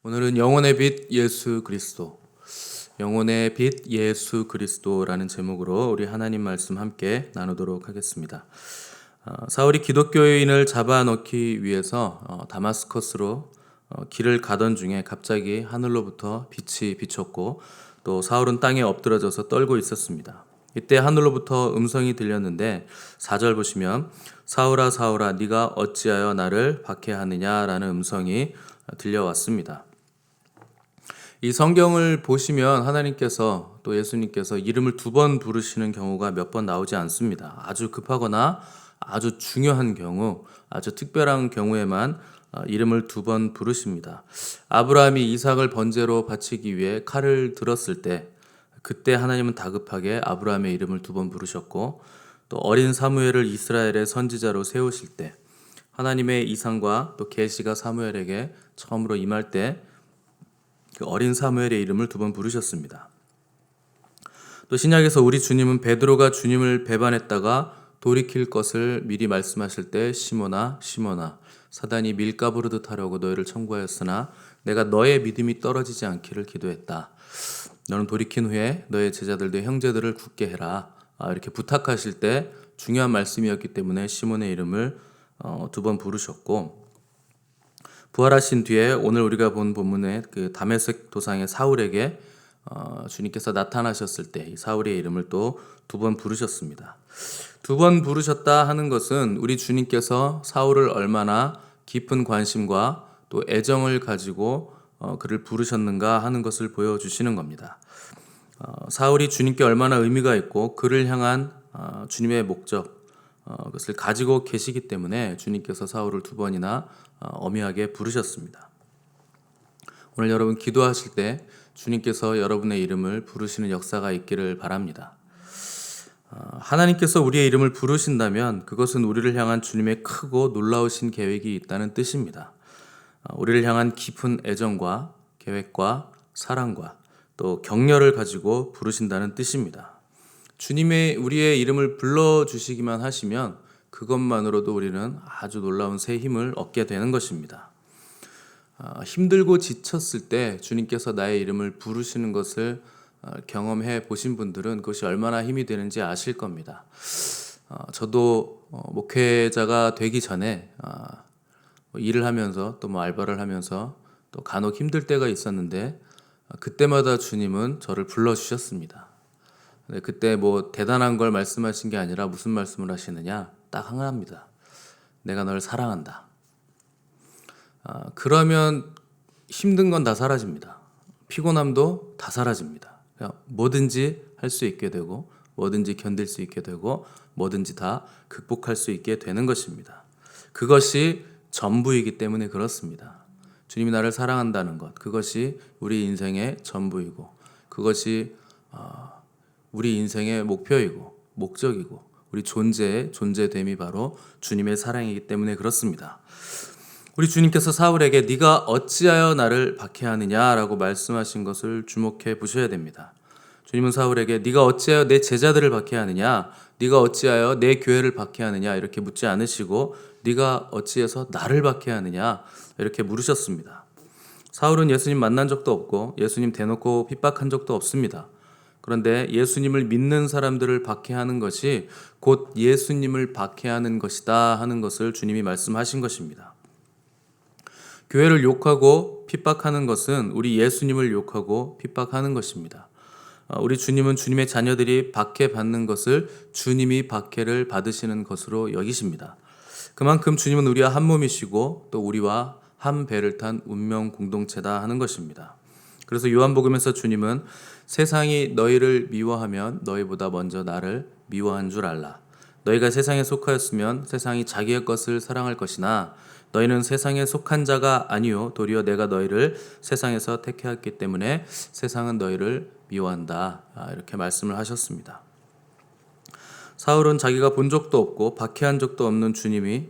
오늘은 영혼의 빛 예수 그리스도, 영혼의 빛 예수 그리스도라는 제목으로 우리 하나님 말씀 함께 나누도록 하겠습니다. 사울이 기독교인을 잡아넣기 위해서 다마스커스로 길을 가던 중에 갑자기 하늘로부터 빛이 비쳤고 또 사울은 땅에 엎드러져서 떨고 있었습니다. 이때 하늘로부터 음성이 들렸는데 4절 보시면 사울아 사울아 네가 어찌하여 나를 박해하느냐라는 음성이 들려왔습니다. 이 성경을 보시면 하나님께서 또 예수님께서 이름을 두 번 부르시는 경우가 몇 번 나오지 않습니다. 아주 급하거나 아주 중요한 경우, 아주 특별한 경우에만 이름을 두 번 부르십니다. 아브라함이 이삭을 번제로 바치기 위해 칼을 들었을 때 그때 하나님은 다급하게 아브라함의 이름을 두 번 부르셨고 또 어린 사무엘을 이스라엘의 선지자로 세우실 때 하나님의 이상과 또 계시가 사무엘에게 처음으로 임할 때 그 어린 사무엘의 이름을 두 번 부르셨습니다. 또 신약에서 우리 주님은 베드로가 주님을 배반했다가 돌이킬 것을 미리 말씀하실 때 시몬아 시몬아 사단이 밀가부르듯 하려고 너희를 청구하였으나 내가 너의 믿음이 떨어지지 않기를 기도했다. 너는 돌이킨 후에 너의 제자들도 형제들을 굳게 해라. 이렇게 부탁하실 때 중요한 말씀이었기 때문에 시몬의 이름을 두 번 부르셨고 부활하신 뒤에 오늘 우리가 본 본문의 그 다메섹 도상의 사울에게 주님께서 나타나셨을 때 이 사울의 이름을 또 두 번 부르셨습니다. 두 번 부르셨다 하는 것은 우리 주님께서 사울을 얼마나 깊은 관심과 또 애정을 가지고 그를 부르셨는가 하는 것을 보여주시는 겁니다. 사울이 주님께 얼마나 의미가 있고 그를 향한 주님의 목적 그것을 가지고 계시기 때문에 주님께서 사울을 두 번이나 엄하게 부르셨습니다. 오늘 여러분 기도하실 때 주님께서 여러분의 이름을 부르시는 역사가 있기를 바랍니다. 하나님께서 우리의 이름을 부르신다면 그것은 우리를 향한 주님의 크고 놀라우신 계획이 있다는 뜻입니다. 우리를 향한 깊은 애정과 계획과 사랑과 또 격려를 가지고 부르신다는 뜻입니다. 주님의 우리의 이름을 불러주시기만 하시면 그것만으로도 우리는 아주 놀라운 새 힘을 얻게 되는 것입니다. 힘들고 지쳤을 때 주님께서 나의 이름을 부르시는 것을 경험해 보신 분들은 그것이 얼마나 힘이 되는지 아실 겁니다. 저도 목회자가 되기 전에 일을 하면서 또 알바를 하면서 또 간혹 힘들 때가 있었는데 그때마다 주님은 저를 불러주셨습니다. 그때 대단한 걸 말씀하신 게 아니라 무슨 말씀을 하시느냐? 딱 하나입니다. 내가 널 사랑한다. 그러면 힘든 건 다 사라집니다. 피곤함도 다 사라집니다. 뭐든지 할 수 있게 되고 뭐든지 견딜 수 있게 되고 뭐든지 다 극복할 수 있게 되는 것입니다. 그것이 전부이기 때문에 그렇습니다. 주님이 나를 사랑한다는 것, 그것이 우리 인생의 전부이고 그것이 우리 인생의 목표이고 목적이고 우리 존재의 존재됨이 바로 주님의 사랑이기 때문에 그렇습니다. 우리 주님께서 사울에게 네가 어찌하여 나를 박해하느냐라고 말씀하신 것을 주목해 보셔야 됩니다. 주님은 사울에게 네가 어찌하여 내 제자들을 박해하느냐, 네가 어찌하여 내 교회를 박해하느냐 이렇게 묻지 않으시고 네가 어찌해서 나를 박해하느냐 이렇게 물으셨습니다. 사울은 예수님 만난 적도 없고 예수님 대놓고 핍박한 적도 없습니다. 그런데 예수님을 믿는 사람들을 박해하는 것이 곧 예수님을 박해하는 것이다 하는 것을 주님이 말씀하신 것입니다. 교회를 욕하고 핍박하는 것은 우리 예수님을 욕하고 핍박하는 것입니다. 우리 주님은 주님의 자녀들이 박해받는 것을 주님이 박해를 받으시는 것으로 여기십니다. 그만큼 주님은 우리와 한 몸이시고 또 우리와 한 배를 탄 운명 공동체다 하는 것입니다. 그래서 요한복음에서 주님은 세상이 너희를 미워하면 너희보다 먼저 나를 미워한 줄 알라. 너희가 세상에 속하였으면 세상이 자기의 것을 사랑할 것이나 너희는 세상에 속한 자가 아니요 도리어 내가 너희를 세상에서 택하였기 때문에 세상은 너희를 미워한다. 이렇게 말씀을 하셨습니다. 사울은 자기가 본 적도 없고 박해한 적도 없는 주님이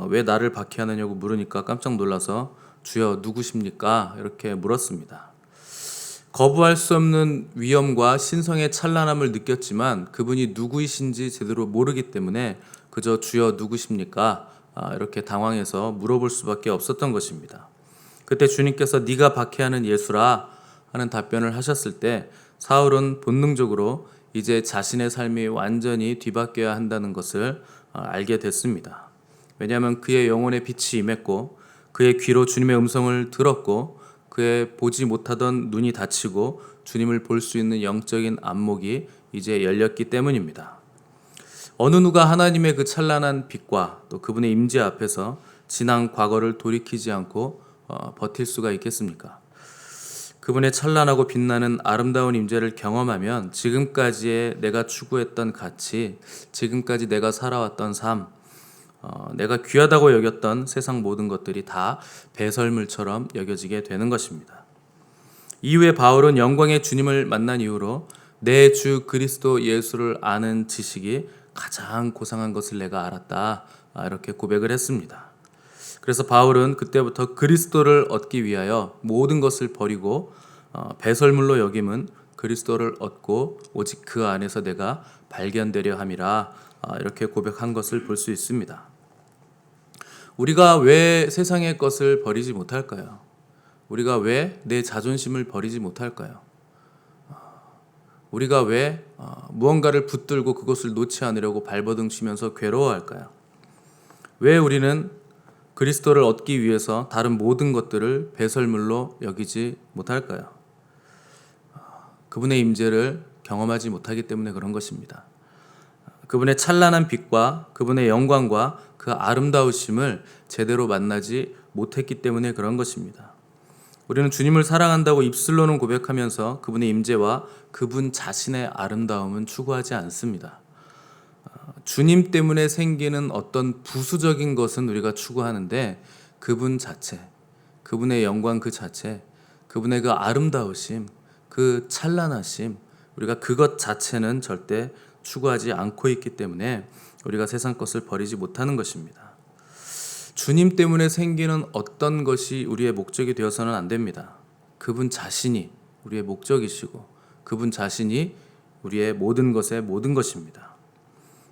왜 나를 박해하느냐고 물으니까 깜짝 놀라서 주여 누구십니까? 이렇게 물었습니다. 거부할 수 없는 위엄과 신성의 찬란함을 느꼈지만 그분이 누구이신지 제대로 모르기 때문에 그저 주여 누구십니까? 이렇게 당황해서 물어볼 수밖에 없었던 것입니다. 그때 주님께서 네가 박해하는 예수라 하는 답변을 하셨을 때 사울은 본능적으로 이제 자신의 삶이 완전히 뒤바뀌어야 한다는 것을 알게 됐습니다. 왜냐하면 그의 영혼의 빛이 임했고 그의 귀로 주님의 음성을 들었고 그의 보지 못하던 눈이 닫히고 주님을 볼 수 있는 영적인 안목이 이제 열렸기 때문입니다. 어느 누가 하나님의 그 찬란한 빛과 또 그분의 임재 앞에서 지난 과거를 돌이키지 않고 버틸 수가 있겠습니까? 그분의 찬란하고 빛나는 아름다운 임재를 경험하면 지금까지의 내가 추구했던 가치, 지금까지 내가 살아왔던 삶, 내가 귀하다고 여겼던 세상 모든 것들이 다 배설물처럼 여겨지게 되는 것입니다. 이후에 바울은 영광의 주님을 만난 이후로 내 주 그리스도 예수를 아는 지식이 가장 고상한 것을 내가 알았다, 이렇게 고백을 했습니다. 그래서 바울은 그때부터 그리스도를 얻기 위하여 모든 것을 버리고 배설물로 여김은 그리스도를 얻고 오직 그 안에서 내가 발견되려 함이라, 이렇게 고백한 것을 볼 수 있습니다. 우리가 왜 세상의 것을 버리지 못할까요? 우리가 왜 내 자존심을 버리지 못할까요? 우리가 왜 무언가를 붙들고 그것을 놓지 않으려고 발버둥 치면서 괴로워할까요? 왜 우리는 그리스도를 얻기 위해서 다른 모든 것들을 배설물로 여기지 못할까요? 그분의 임재를 경험하지 못하기 때문에 그런 것입니다. 그분의 찬란한 빛과 그분의 영광과 그 아름다우심을 제대로 만나지 못했기 때문에 그런 것입니다. 우리는 주님을 사랑한다고 입술로는 고백하면서 그분의 임재와 그분 자신의 아름다움은 추구하지 않습니다. 주님 때문에 생기는 어떤 부수적인 것은 우리가 추구하는데 그분 자체, 그분의 영광 그 자체, 그분의 그 아름다우심, 그 찬란하심, 우리가 그것 자체는 절대 추구하지 않고 있기 때문에 우리가 세상 것을 버리지 못하는 것입니다. 주님 때문에 생기는 어떤 것이 우리의 목적이 되어서는 안 됩니다. 그분 자신이 우리의 목적이시고 그분 자신이 우리의 모든 것의 모든 것입니다.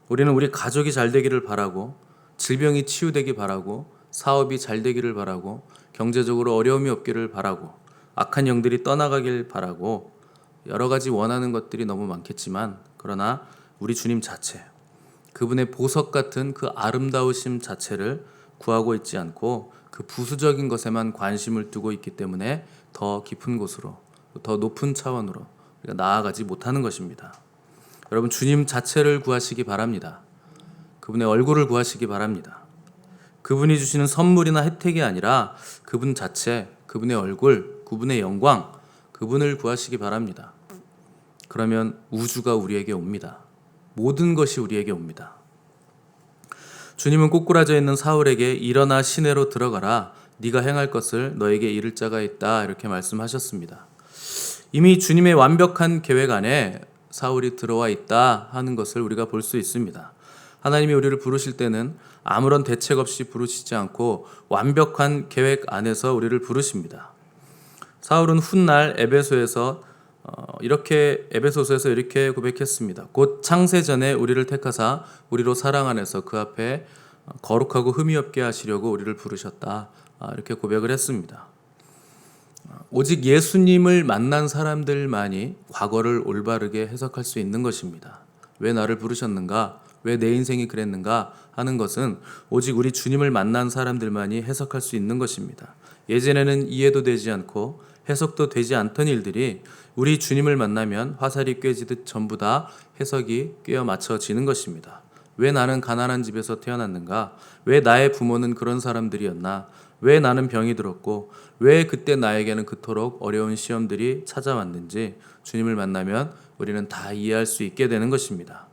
우리는 우리 가족이 잘 되기를 바라고 질병이 치유되기 바라고 사업이 잘 되기를 바라고 경제적으로 어려움이 없기를 바라고 악한 영들이 떠나가길 바라고 여러 가지 원하는 것들이 너무 많겠지만 그러나 우리 주님 자체, 그분의 보석 같은 그 아름다우심 자체를 구하고 있지 않고 그 부수적인 것에만 관심을 두고 있기 때문에 더 깊은 곳으로, 더 높은 차원으로 우리가 나아가지 못하는 것입니다. 여러분, 주님 자체를 구하시기 바랍니다. 그분의 얼굴을 구하시기 바랍니다. 그분이 주시는 선물이나 혜택이 아니라 그분 자체, 그분의 얼굴, 그분의 영광, 그분을 구하시기 바랍니다. 그러면 우주가 우리에게 옵니다. 모든 것이 우리에게 옵니다. 주님은 꼬꾸라져 있는 사울에게 일어나 시내로 들어가라, 네가 행할 것을 너에게 이를 자가 있다, 이렇게 말씀하셨습니다. 이미 주님의 완벽한 계획 안에 사울이 들어와 있다 하는 것을 우리가 볼 수 있습니다. 하나님이 우리를 부르실 때는 아무런 대책 없이 부르시지 않고 완벽한 계획 안에서 우리를 부르십니다. 사울은 훗날 에베소서에서 이렇게 고백했습니다. 곧 창세 전에 우리를 택하사 우리로 사랑 안에서 그 앞에 거룩하고 흠이 없게 하시려고 우리를 부르셨다, 이렇게 고백을 했습니다. 오직 예수님을 만난 사람들만이 과거를 올바르게 해석할 수 있는 것입니다. 왜 나를 부르셨는가? 왜 내 인생이 그랬는가? 하는 것은 오직 우리 주님을 만난 사람들만이 해석할 수 있는 것입니다. 예전에는 이해도 되지 않고 해석도 되지 않던 일들이 우리 주님을 만나면 화살이 꿰지듯 전부 다 해석이 꿰어 맞춰지는 것입니다. 왜 나는 가난한 집에서 태어났는가? 왜 나의 부모는 그런 사람들이었나? 왜 나는 병이 들었고 왜 그때 나에게는 그토록 어려운 시험들이 찾아왔는지 주님을 만나면 우리는 다 이해할 수 있게 되는 것입니다.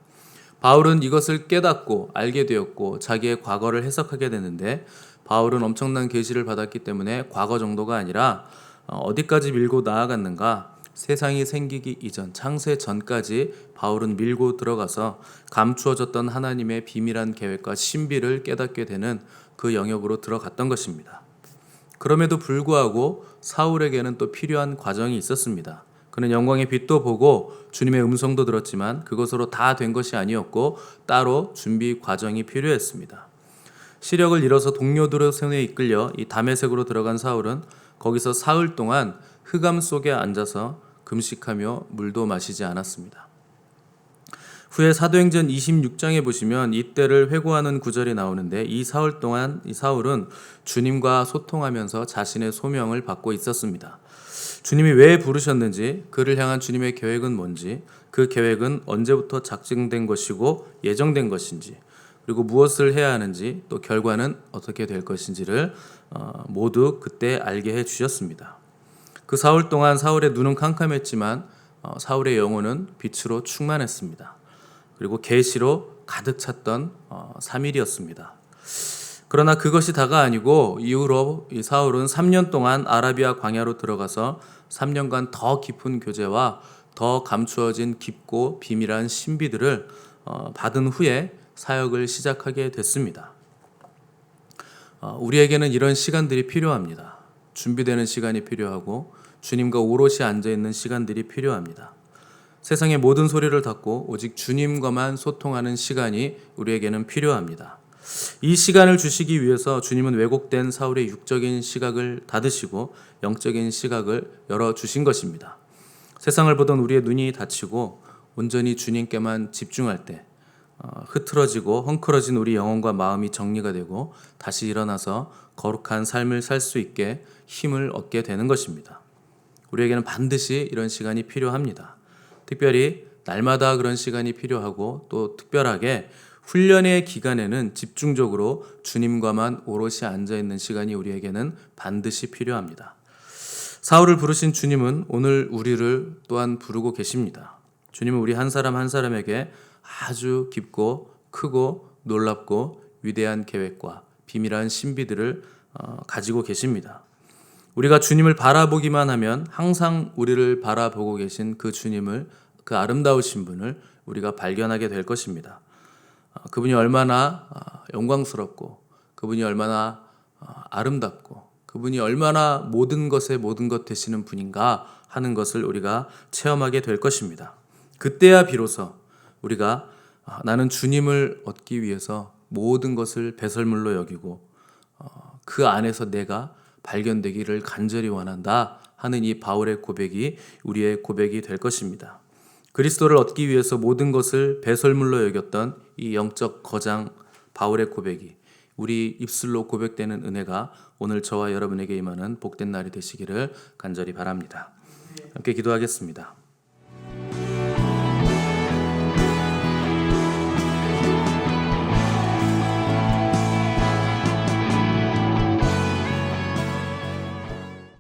바울은 이것을 깨닫고 알게 되었고 자기의 과거를 해석하게 되는데, 바울은 엄청난 계시를 받았기 때문에 과거 정도가 아니라 어디까지 밀고 나아갔는가? 세상이 생기기 이전, 창세 전까지 바울은 밀고 들어가서 감추어졌던 하나님의 비밀한 계획과 신비를 깨닫게 되는 그 영역으로 들어갔던 것입니다. 그럼에도 불구하고 사울에게는 또 필요한 과정이 있었습니다. 그는 영광의 빛도 보고 주님의 음성도 들었지만 그것으로 다 된 것이 아니었고 따로 준비 과정이 필요했습니다. 시력을 잃어서 동료들의 손에 이끌려 이 다메섹으로 들어간 사울은 거기서 사흘 동안 흑암 속에 앉아서 금식하며 물도 마시지 않았습니다. 후에 사도행전 26장에 보시면 이때를 회고하는 구절이 나오는데 이 사흘 동안 이 사울은 주님과 소통하면서 자신의 소명을 받고 있었습니다. 주님이 왜 부르셨는지, 그를 향한 주님의 계획은 뭔지, 그 계획은 언제부터 작정된 것이고 예정된 것인지, 그리고 무엇을 해야 하는지, 또 결과는 어떻게 될 것인지를 모두 그때 알게 해주셨습니다. 그 사흘 동안 사울의 눈은 캄캄했지만 사울의 영혼은 빛으로 충만했습니다. 그리고 계시로 가득 찼던 3일이었습니다. 그러나 그것이 다가 아니고 이후로 이 사울은 3년 동안 아라비아 광야로 들어가서 3년간 더 깊은 교제와 더 감추어진 깊고 비밀한 신비들을 받은 후에 사역을 시작하게 됐습니다. 우리에게는 이런 시간들이 필요합니다. 준비되는 시간이 필요하고 주님과 오롯이 앉아있는 시간들이 필요합니다. 세상의 모든 소리를 닫고 오직 주님과만 소통하는 시간이 우리에게는 필요합니다. 이 시간을 주시기 위해서 주님은 왜곡된 사울의 육적인 시각을 닫으시고 영적인 시각을 열어주신 것입니다. 세상을 보던 우리의 눈이 닫히고 온전히 주님께만 집중할 때 흐트러지고 헝클어진 우리 영혼과 마음이 정리가 되고 다시 일어나서 거룩한 삶을 살 수 있게 힘을 얻게 되는 것입니다. 우리에게는 반드시 이런 시간이 필요합니다. 특별히 날마다 그런 시간이 필요하고 또 특별하게 훈련의 기간에는 집중적으로 주님과만 오롯이 앉아있는 시간이 우리에게는 반드시 필요합니다. 사울을 부르신 주님은 오늘 우리를 또한 부르고 계십니다. 주님은 우리 한 사람 한 사람에게 아주 깊고 크고 놀랍고 위대한 계획과 비밀한 신비들을 가지고 계십니다. 우리가 주님을 바라보기만 하면 항상 우리를 바라보고 계신 그 주님을, 그 아름다우신 분을 우리가 발견하게 될 것입니다. 그분이 얼마나 영광스럽고 그분이 얼마나 아름답고 그분이 얼마나 모든 것의 모든 것 되시는 분인가 하는 것을 우리가 체험하게 될 것입니다. 그때야 비로소 우리가 나는 주님을 얻기 위해서 모든 것을 배설물로 여기고 그 안에서 내가 발견되기를 간절히 원한다 하는 이 바울의 고백이 우리의 고백이 될 것입니다. 그리스도를 얻기 위해서 모든 것을 배설물로 여겼던 이 영적 거장 바울의 고백이 우리 입술로 고백되는 은혜가 오늘 저와 여러분에게 임하는 복된 날이 되시기를 간절히 바랍니다. 함께 기도하겠습니다.